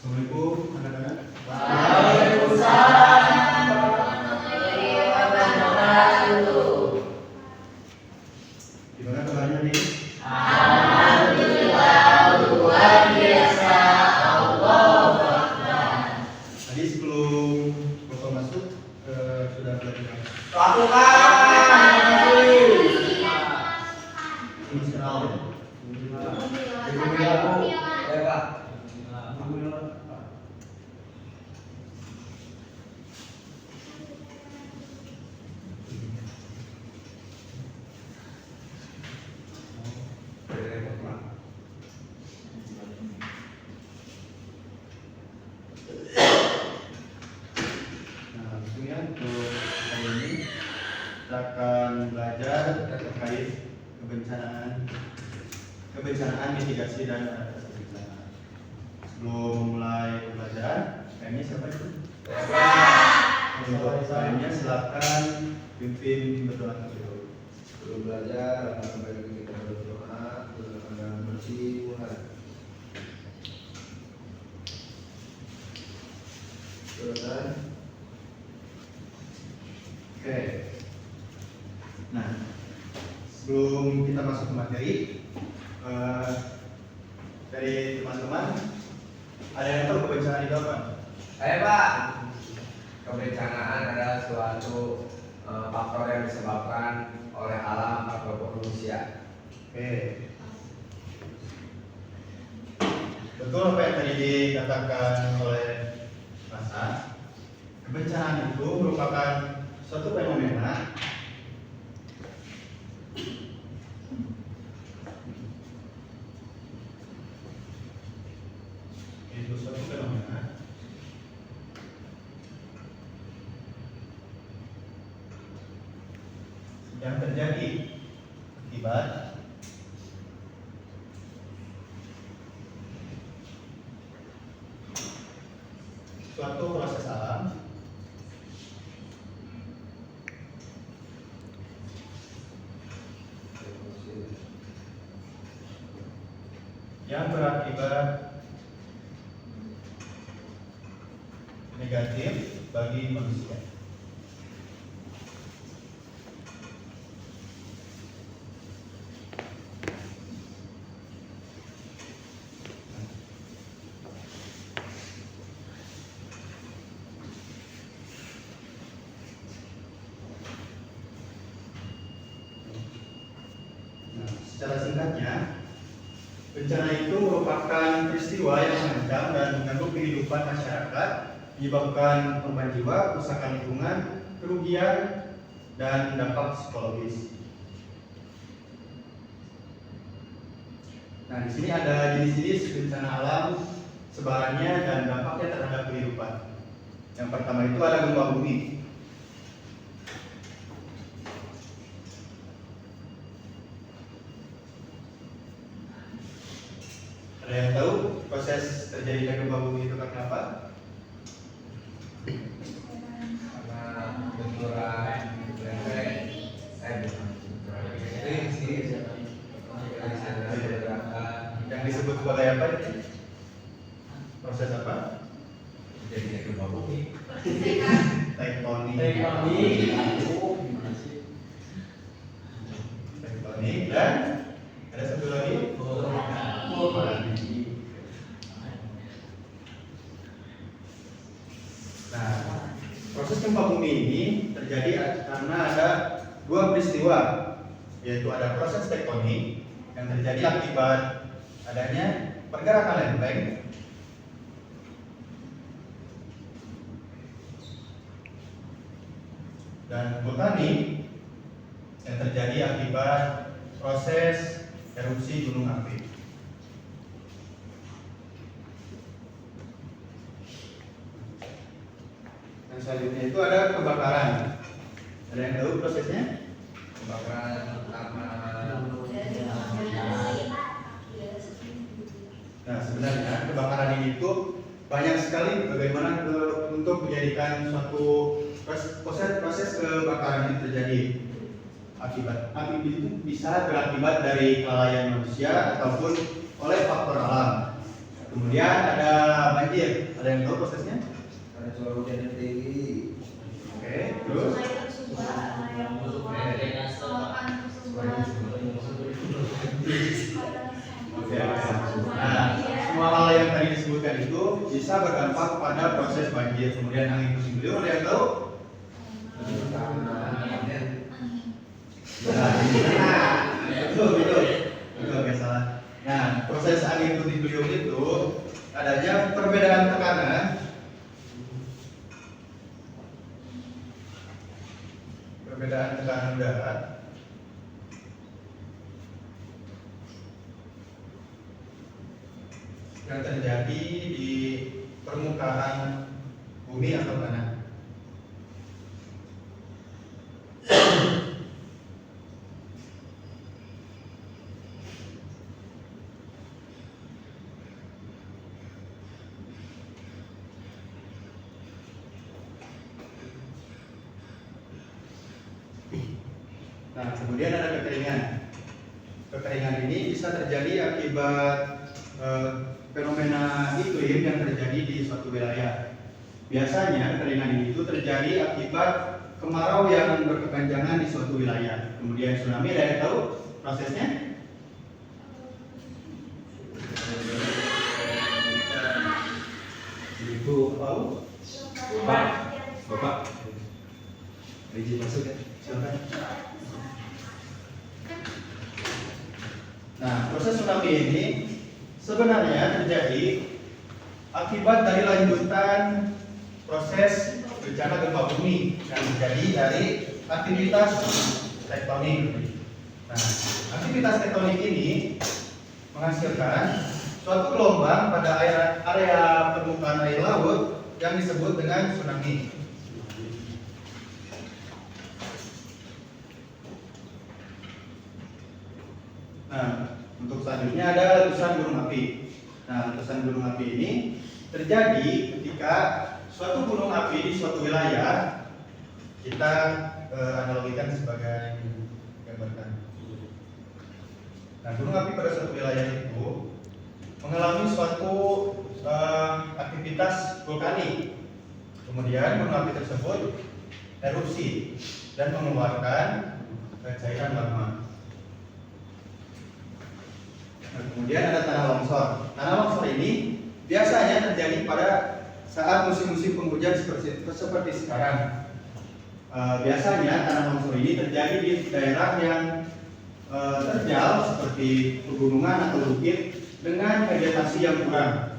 Assalamualaikum anak-anak. Waalaikumsalam warahmatullahi wabarakatuh. Gimana kabarnya nih? Alhamdulillah luar biasa. Allahu Akbar. Tadi sebelum Bapak masuk sudah belajar. Lakukan. Ini kenal ya? Ya Pak. Nah, langsung ya untuk kali ini kita akan belajar terkait kebencanaan, mitigasi dan adaptasi bencana. Sebelum memulai pembelajaran, PM-nya siapa itu? Untuk PM-nya silakan pimpin berdoa terlebih dahulu. Sebelum belajar, mari kita berdoa dengan bersih Tuhan. Tuhan. Oke. Nah, sebelum kita masuk ke materi, dari teman-teman ada yang tahu kebencanaan itu apa? Saya Pak, kebencanaan adalah suatu faktor yang disebabkan oleh alam atau manusia. Oke. Betul apa yang tadi dikatakan oleh Mas As. Kebencanaan itu merupakan suatu fenomena yang terjadi akibat suatu proses alam yang berakibat negatif bagi manusia. Nah, secara singkatnya, bencana itu merupakan peristiwa yang mengancam dan mengganggu kehidupan masyarakat, menyebabkan korban jiwa, kerusakan lingkungan, kerugian, dan dampak psikologis. Nah, di sini ada jenis-jenis bencana alam, sebarannya dan dampaknya terhadap kehidupan. Yang pertama itu ada gempa bumi. Ada yang tahu proses terjadinya gempa bumi itu karena apa? Karena benturan lempeng, Yang disebut sebagai apa? Proses apa? jadinya gempa bumi. Tektonik. Tektonik dan ada satu lagi. Nah, proses gempa bumi ini terjadi karena ada dua peristiwa, yaitu ada proses tektonik yang terjadi akibat adanya pergerakan lempeng dan vulkanik yang terjadi akibat proses erupsi gunung api. Dan selanjutnya itu ada kebakaran. Ada yang tahu prosesnya? Kebakaran pertama. Nah, sebenarnya kebakaran ini itu banyak sekali bagaimana untuk menjadikan suatu proses kebakaran ini terjadi. Akibat api itu bisa berakibat dari kelalaian manusia ataupun oleh faktor alam. Kemudian ada banyak banjir. Ada yang tahu prosesnya? Karena curah hujan yang tinggi. Oke, terus oke. Nah, semua hal yang tadi disebutkan itu bisa berdampak pada proses banjir. Kemudian angin puting beliung, ada yang tahu? Betul, oke, salah. Nah, proses angin puting beliung itu adanya perbedaan tekanan udara yang terjadi di permukaan bumi atau tanah. Nah, kemudian ada kekeringan. Kekeringan ini bisa terjadi akibat fenomena iklim yang terjadi di suatu wilayah. Biasanya kekeringan ini itu terjadi akibat kemarau yang berkepanjangan di suatu wilayah. Kemudian tsunami, ada yang tahu prosesnya? Ibu tahu? Bapak, izin masuk ya. Silakan. Nah, proses tsunami ini sebenarnya terjadi akibat dari lanjutan proses bencana gempa bumi yang terjadi dari aktivitas tektonik. Nah, aktivitas tektonik ini menghasilkan suatu gelombang pada area permukaan air laut yang disebut dengan tsunami. Nah, untuk selanjutnya ada letusan gunung api. Nah, letusan gunung api ini terjadi ketika suatu gunung api di suatu wilayah kita analogikan sebagai gambarkan. Nah, gunung api pada suatu wilayah itu mengalami suatu aktivitas vulkanik. Kemudian gunung api tersebut erupsi dan mengeluarkan cairan magma. Nah, kemudian ada tanah longsor. Tanah longsor ini biasanya terjadi pada saat musim-musim penghujan seperti sekarang. Biasanya tanah longsor ini terjadi di daerah yang terjal seperti pegunungan atau bukit dengan vegetasi yang kurang.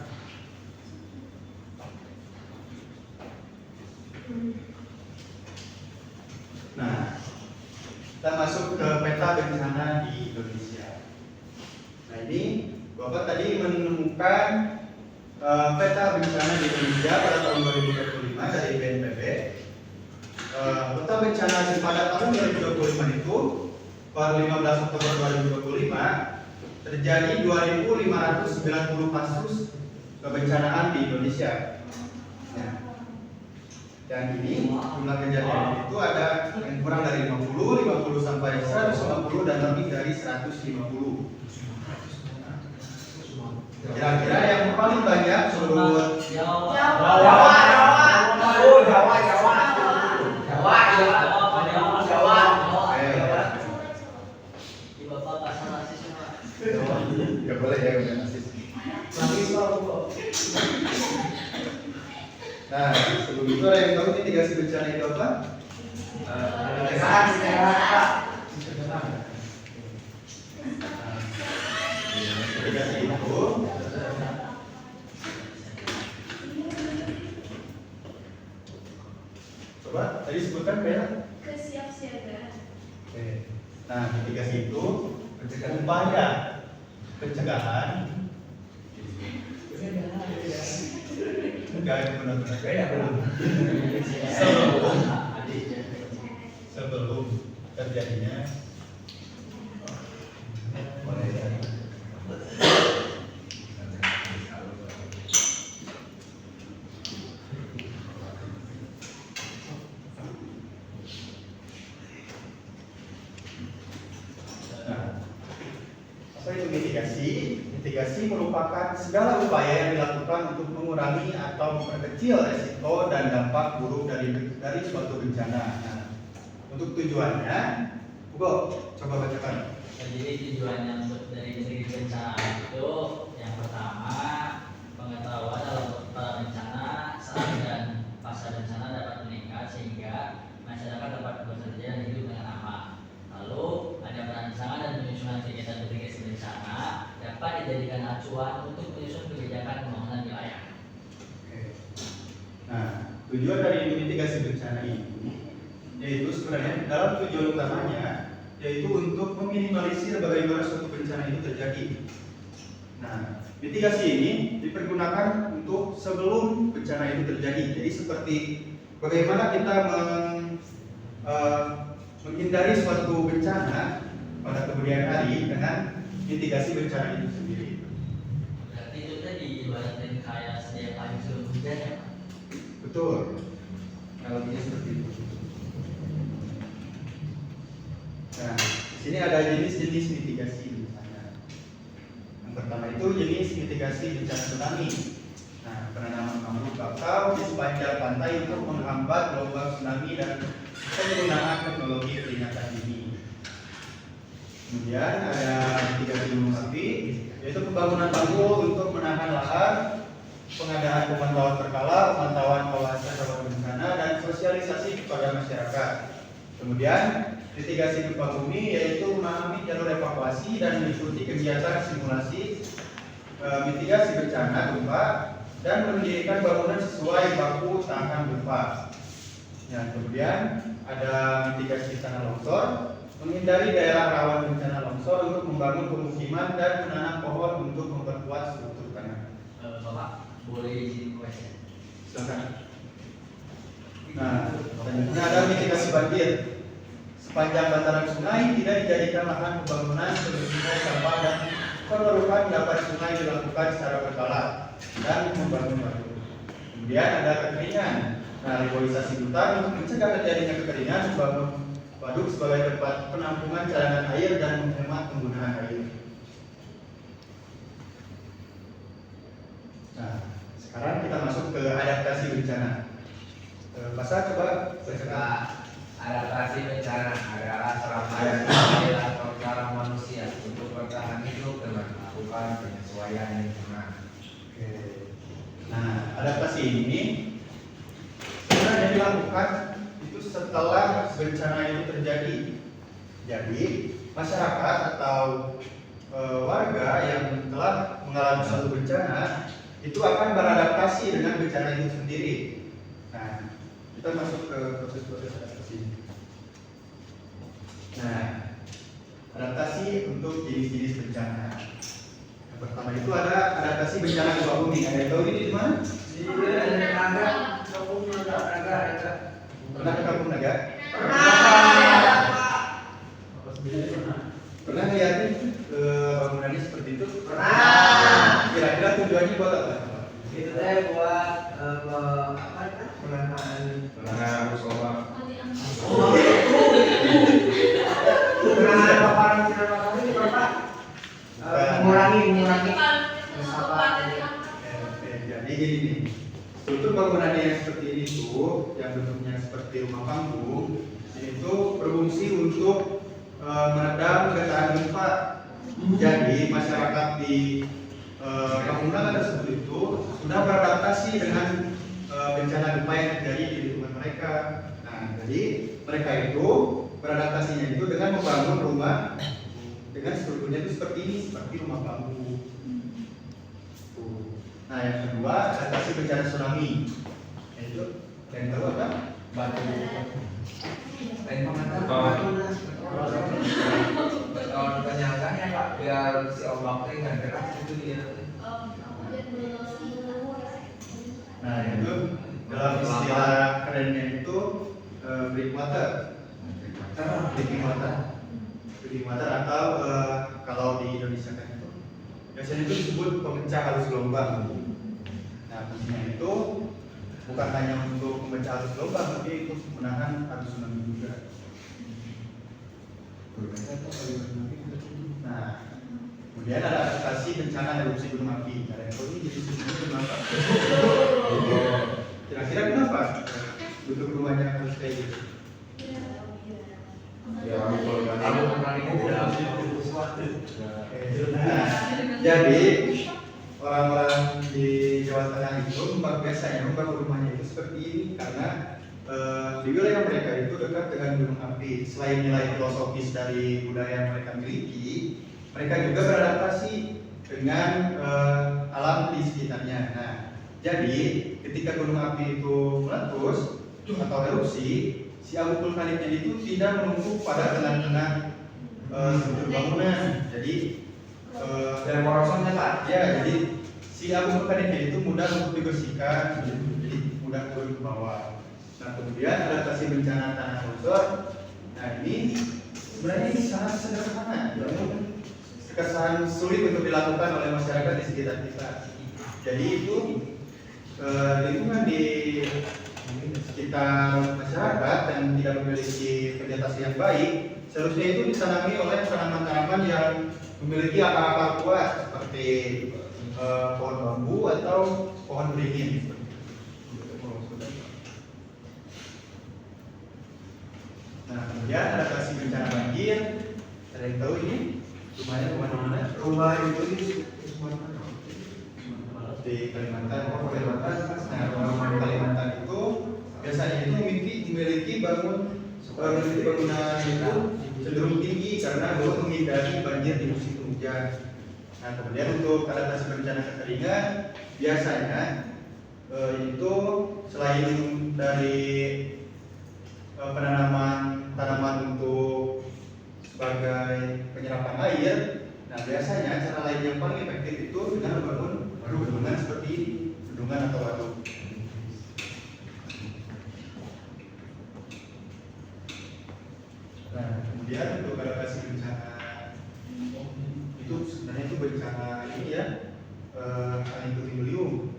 Nah, kita masuk ke peta bencana di Indonesia. Nah, ini Bapak tadi menemukan peta bencana di Indonesia pada tahun 2025 dari BNPB. Peta bencana pada tahun 2025 itu per 15 Oktober 2025 terjadi 2.590 kasus kebencanaan di Indonesia. Nah, dan ini jumlah kejadian itu ada yang kurang dari 50 sampai 150 dan lebih dari 150. Kira-kira yang paling banyak menurut Nggak boleh ya udah nasis. Nah, sebelum itu ada yang tahu mitigasi bencana itu apa? Mitigasi itu coba tadi sebutkan kayak Kesiapsiagaan. oke. Nah, mitigasi itu upaya pencegahan enggak benar-benar sebelum terjadinya apa itu mitigasi mitigasi merupakan segala upaya yang dilakukan untuk mengurangi atau memperkecil resiko dan dampak buruk dari suatu bencana. Nah, untuk tujuannya, Hugo, coba bacakan. Jadi tujuannya dari mitigasi bencana itu yang pertama, pengetahuan dalam bencana saat dan pasca bencana dapat meningkat sehingga masyarakat dapat bekerja dan hidup dengan aman. Lalu ada perancangan dan penyusunan kegiatan mitigasi bencana dapat dijadikan acuan untuk menyusun kebijakan pembangunan wilayah. Nah, tujuan dari mitigasi bencana ini yaitu sebenarnya dalam tujuan utamanya yaitu untuk meminimalisir bagaimana suatu bencana itu terjadi. Nah, mitigasi ini dipergunakan untuk sebelum bencana itu terjadi. Jadi seperti bagaimana kita menghindari suatu bencana pada kemudian hari dengan mitigasi bencana itu sendiri. Berarti itu tadi ibaratnya kayak sedia payung sebelum hujan ya Pak? Betul. Kalau bisa seperti itu. Nah, di sini ada jenis-jenis mitigasi bencana. Yang pertama itu jenis mitigasi bencana tsunami. Nah, penanaman bambu bakau di sepanjang pantai untuk menghambat gelombang tsunami dan penggunaan teknologi peringatan dini. Kemudian ada mitigasi gunung api, yaitu pembangunan tanggul untuk menahan lahar, pengadaan pemantauan berkala, pemantauan kawasan rawan bencana, dan sosialisasi kepada masyarakat. Kemudian mitigasi gempa bumi yaitu memahami jalur evakuasi dan mengikuti kegiatan simulasi mitigasi bencana gempa dan mendirikan bangunan sesuai baku tahan gempa. Ya, kemudian ada mitigasi tanah longsor, menghindari daerah rawan bencana longsor untuk membangun pemukiman dan menanam pohon untuk memperkuat struktur tanah. Bapak boleh izin question? Silakan. Nah, selanjutnya ada mitigasi banjir. Sepanjang bantaran sungai tidak dijadikan lahan pembangunan sebagai sampah dan pengerukan dapat sungai dilakukan secara berkala dan membangun waduk. Kemudian ada kekeringan. Nah, reboisasi hutan untuk mencegah terjadinya kekeringan, membangun waduk sebagai tempat penampungan cadangan air dan menghemat penggunaan air. Nah, sekarang kita masuk ke adaptasi bencana. Pasal coba bacakan. Adaptasi bencana adalah serangkaian upaya atau cara manusia untuk bertahan hidup dengan melakukan penyesuaian lingkungan. Oke. Nah, adaptasi ini sebenarnya dilakukan itu setelah bencana itu terjadi. Jadi masyarakat atau warga yang telah mengalami suatu bencana itu akan beradaptasi dengan bencana itu sendiri. Nah, kita masuk ke proses-proses adaptasi. Nah, adaptasi untuk jenis-jenis bencana. Yang pertama itu ada adaptasi bencana gempa bumi. Ada yang tahu ini di mana? Di Naga, Kampung Naga. Pernah ke Kampung Naga? Pernah ngeliatin bangunannya seperti itu? Pernah. Kira-kira tujuannya buat apa? Itu teh buat penahan arus ombak. Penahan paparan sinar matahari itu Pak. Mengurangi Jadi gini nih, struktur bangunannya yang seperti ini tuh, yang bentuknya seperti rumah panggung, ini tuh berfungsi untuk meredam getaran gempa. Jadi masyarakat di bangunan tersebut itu sudah beradaptasi dengan bencana gempa yang terjadi di lingkungan mereka. Nah, jadi mereka itu beradaptasinya itu dengan membangun rumah dengan strukturnya itu seperti ini, seperti rumah bambu. Nah, yang kedua adaptasi bencana tsunami. Itu yang tahu apa? Batu. lain pengantar. Kalau penyangkanya Pak biar si ombaknya nggak deras itu dia. Nah, itu dalam istilah kerennya itu breakwater. Breakwater atau kalau di Indonesia kan itu biasanya itu disebut pemecah arus gelombang. Nah, fungsinya itu bukan hanya untuk memecah arus gelombang, tapi itu menahan arus tsunami juga. Nah, kemudian Kemudian ada adaptasi bencana erupsi gunung api. Ada yang tahu ini jadi sebetulnya kenapa? Kira-kira kenapa bentuk rumahnya harus kayak gitu? Ya, kalau kamu pernah itu Nah, jadi orang-orang di Jawa Tengah itu biasanya membangun rumahnya itu seperti ini karena di wilayah mereka itu dekat dengan gunung api. Selain nilai filosofis dari budaya yang mereka miliki, mereka juga beradaptasi dengan alam di sekitarnya. Nah, jadi ketika gunung api itu meletus atau erupsi, si abu vulkaniknya itu tidak menumpuk pada tengah-tengah struktur bangunan. Jadi dan merosotnya Pak. ya, jadi si abu vulkaniknya itu mudah untuk dibersihkan, jadi mudah turun ke bawah. Nah, kemudian adaptasi bencana tanah longsor. Nah, ini sebenarnya ini sangat sederhana, namun kesan sulit untuk dilakukan oleh masyarakat di sekitar kita. Jadi itu lingkungan di sekitar masyarakat yang tidak memiliki vegetasi yang baik, seharusnya itu ditanami oleh tanaman-tanaman yang memiliki akar-akar kuat seperti pohon bambu atau pohon beringin. Nah, kemudian adaptasi bencana banjir. Ada yang tahu ini rumahnya kemana-mana? Rumah itu di Kalimantan. Nah, rumah di Kalimantan itu biasanya itu memiliki bangunan itu cenderung tinggi karena untuk menghindari banjir di musim hujan. Nah, kemudian untuk adaptasi bencana kekeringan biasanya itu selain dari penanaman tanaman untuk sebagai penyerapan air, nah biasanya cara lain yang paling efektif itu dengan membangun bendungan seperti ini, bendungan atau waduk. Nah, kemudian untuk adaptasi bencana itu sebenarnya itu bencana ini ya, angin puting beliung.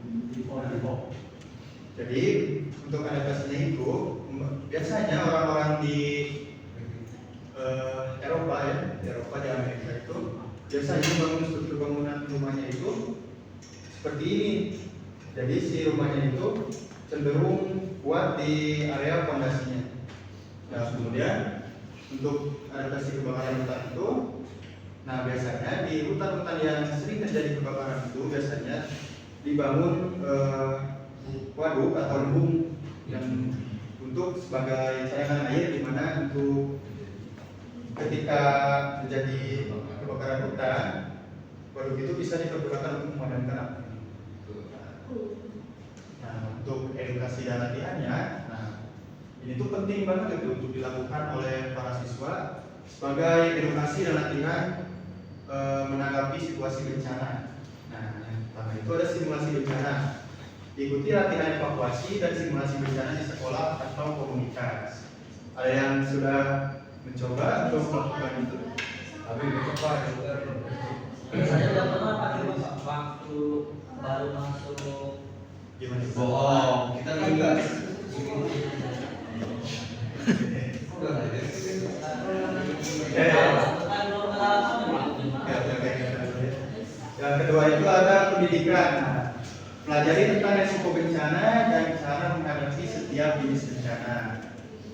Jadi untuk adaptasinya itu biasanya orang-orang di Eropa ya, Eropa di Amerika itu biasanya membangun struktur bangunan rumahnya itu seperti ini. Jadi si rumahnya itu cenderung kuat di area fondasinya. Nah, kemudian untuk adaptasi kebakaran hutan itu, nah biasanya di hutan-hutan yang sering terjadi kebakaran itu biasanya dibangun waduk atau embung yang untuk sebagai cadangan air, di mana untuk ketika terjadi kebakaran hutan, waduk itu bisa dipergunakan untuk memadamkan api. Nah, untuk edukasi dan latihannya, nah ini tuh penting banget itu untuk dilakukan oleh para siswa sebagai edukasi dan latihan menanggapi situasi bencana. Nah, yang pertama itu ada simulasi bencana. Ikuti latihan evakuasi dan simulasi bencana di sekolah atau komunitas. Ada yang sudah mencoba untuk melakukan itu? Tapi mencoba juga. Saya udah pernah pakai waktu baru masuk. Gimana? Bohong, kita juga. Yang kedua itu ada pendidikan. Pelajari tentang resiko bencana dan cara menghadapi setiap jenis bencana.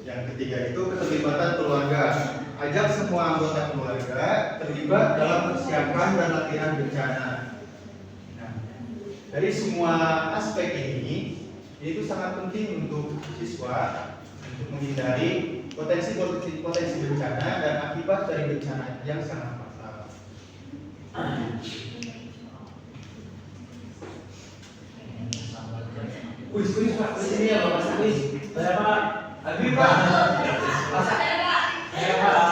Yang ketiga itu keterlibatan keluarga. Ajak semua anggota keluarga terlibat dalam persiapan dan latihan bencana. Nah, dari semua aspek ini itu sangat penting untuk siswa untuk menghindari potensi bencana dan akibat dari bencana yang sangat fatal. Kuis Pak, sini ya Bapak kuis. Saya Pak, Abi Pak. Saya Pak.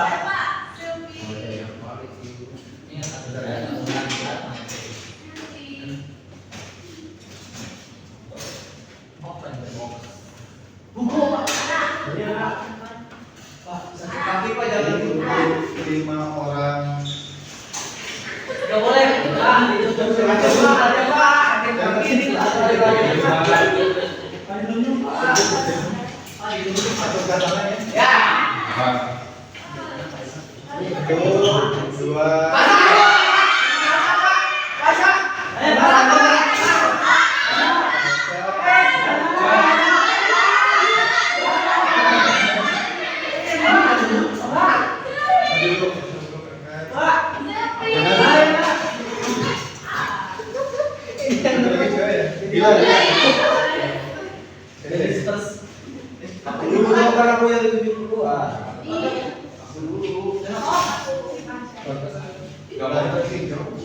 Buku Pak. Iya Pak. Sakit kaki Pak jalan dulu. 5 orang. Gak boleh. Itu Ada Pak. Ada ini Pak. Satu kata lain. Ya. Satu, dua. Gila. Terus Aku dulu kan aku yang 70-an. Iya. Aku dulu. Oh, aku si Pasha. Gak mau tersing, Cok.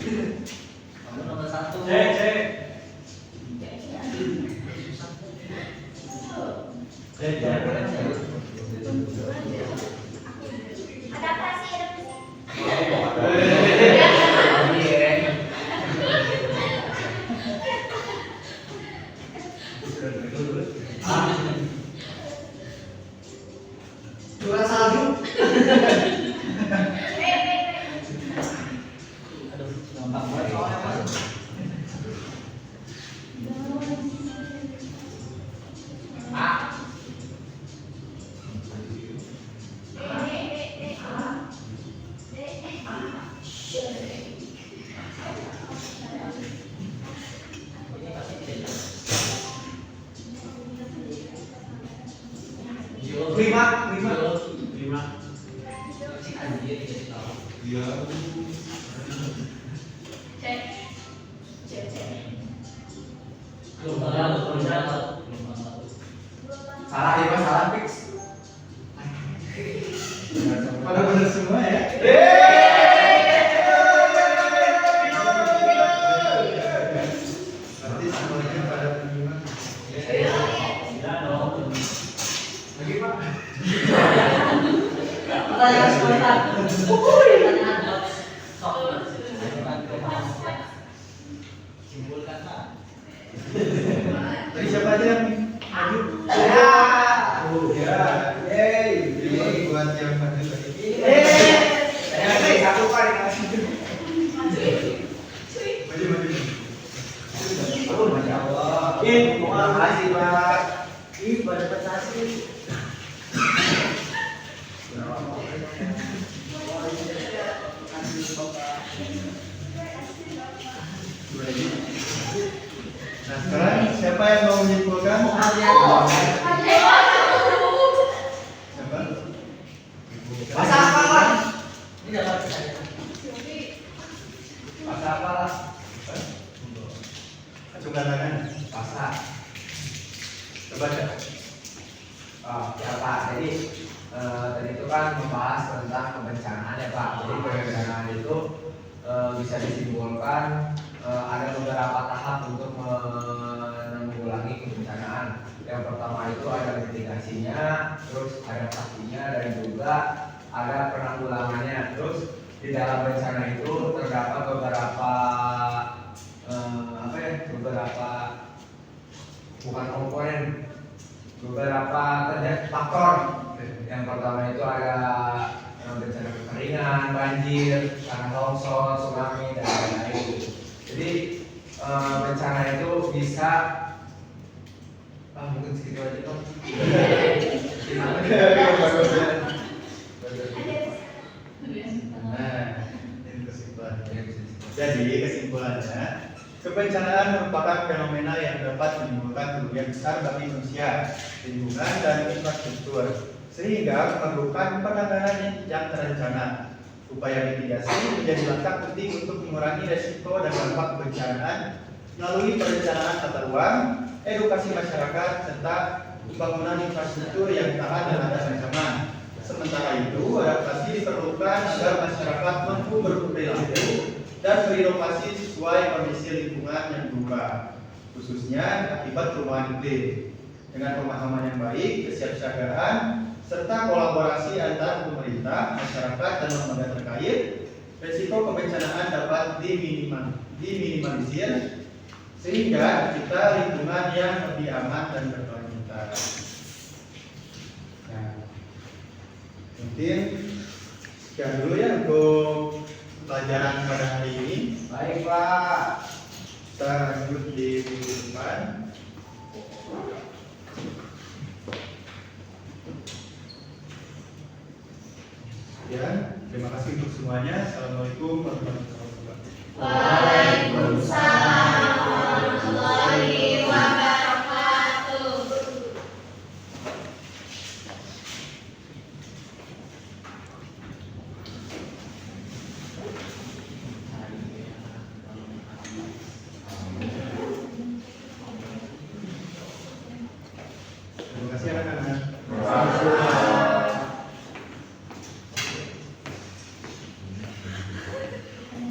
kamu nomor 1. Adaptasi, adaptasi. Curah salju. Aduh, gampang banget soalnya Mas. Ini pasti tidak. Geologi. Lima. Geologi. Si anjir jadi tahu. Iya. Cek. Cek, cek. Gelombang satu. Salah ya Mas, salah fix. Pada benar semua ya. Berarti semuanya pada menyimak. Tidak dong. Lagi Pak. Pertanyaan sebentar. Pertanyaan buat sok. Simpulkan Pak. Tadi siapa aja yang maju? Oh ya. Jadi buat yang maju tadi. Satu Pak. Maju maju. Oh, Masya Allah. Terima kasih Pak. Ih, pada prestasi. Nah sekarang siapa yang mau menyimpulkan? Siapa? Masa apa Pak? Ini dapat saya. Masa apa lah? Acungkan tangan. Masa. Coba cek. Oh, ya Pak. Jadi tadi itu kan membahas tentang kebencanaan ya Pak. Jadi kebencanaan itu bisa disimpulkan ada beberapa tahap untuk menanggulangi kebencanaan. Yang pertama itu ada mitigasinya, terus ada adaptasinya, dan juga ada penanggulangannya. Terus di dalam bencana itu terdapat beberapa beberapa bukan komponen, beberapa faktor. Yang pertama itu ada bencana kekeringan, banjir, tanah longsor, tsunami, dan lain-lain. Jadi bencana itu bisa mungkin segitu aja Tom. Nah, ini kesimpulan. Jadi kesimpulannya, kebencanaan merupakan fenomena yang dapat menimbulkan kerugian besar bagi manusia, lingkungan, dan infrastruktur, sehingga memerlukan penanganan yang terencana. Upaya mitigasi menjadi langkah penting untuk mengurangi resiko dan dampak kebencanaan melalui perencanaan tata ruang, edukasi masyarakat, serta pembangunan infrastruktur yang tahan terhadap ancaman. Sementara itu, adaptasi diperlukan agar masyarakat mampu berperilaku dan berinovasi sesuai kondisi lingkungan yang berubah, khususnya akibat perubahan iklim. Dengan pemahaman yang baik, kesiapsiagaan, serta kolaborasi antar pemerintah, masyarakat, dan lembaga terkait, risiko kebencanaan dapat diminimalisir sehingga kita lingkungan yang lebih aman dan berkelanjutan. Nah, mungkin sekian dulu ya untuk pelajaran pada hari ini. Baik Pak. Kita lanjut di minggu depan. Ya, terima kasih untuk semuanya. Assalamualaikum warahmatullahi wabarakatuh. Waalaikumsalam warahmatullahi wabarakatuh. kasih anak-anak.